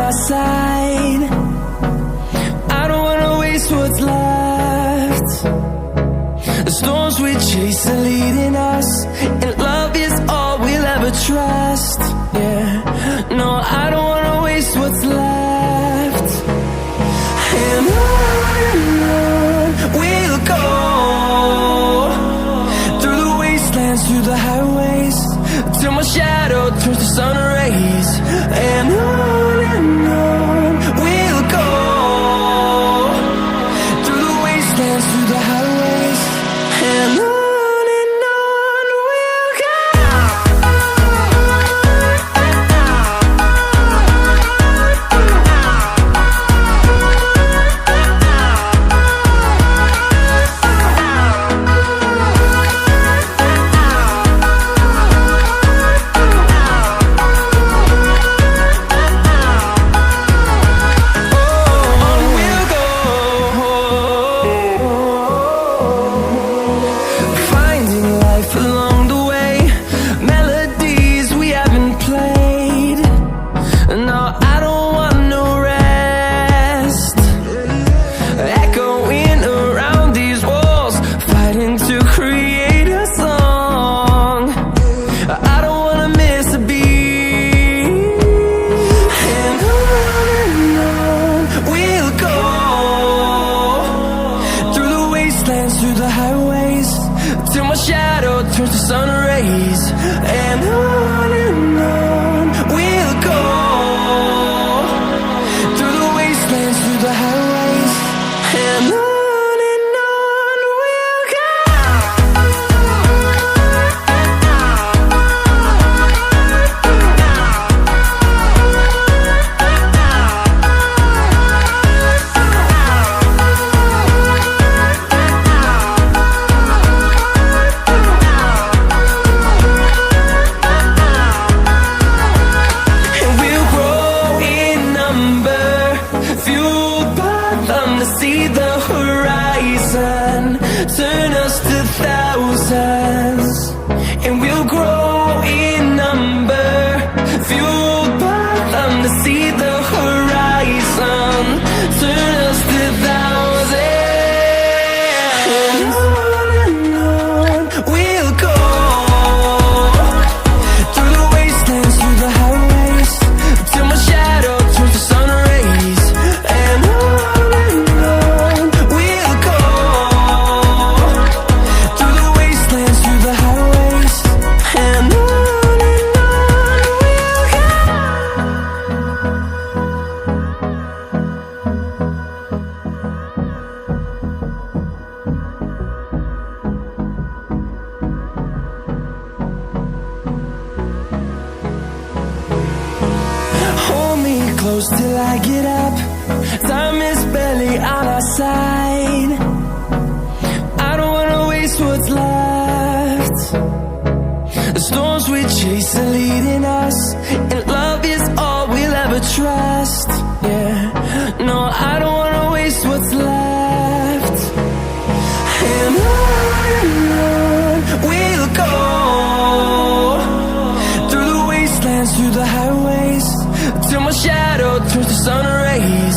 our side. I don't wanna waste what's left. The storms we chase are leading us, and love is all we'll ever trust. Yeah, no, I don't wanna waste what's left. And on we'll go, through the wastelands, through the highways, till my shadow turns to sun rays. And on we'll go, through the wastelands, through the highways, and on we'll go. Through the highways, till my shadow turns to sun rays. And on we'll go, through the wastelands, through the highways, and on we'll go. See the horizon, turn us to thousands, and we'll grow in number, fueled by them to see the horizon, turn us to thousands. And on we'll go, through the wastelands, through the highways, till my shadow turns to sun rays. And close till I get up, time is barely on our side. I don't wanna waste what's left. The storms we chase are leading us, and love is all we'll ever trust. Yeah, no, I don't wanna waste what's left. And on we'll go, through the wastelands, through the highways, till my shadow turns to sun rays.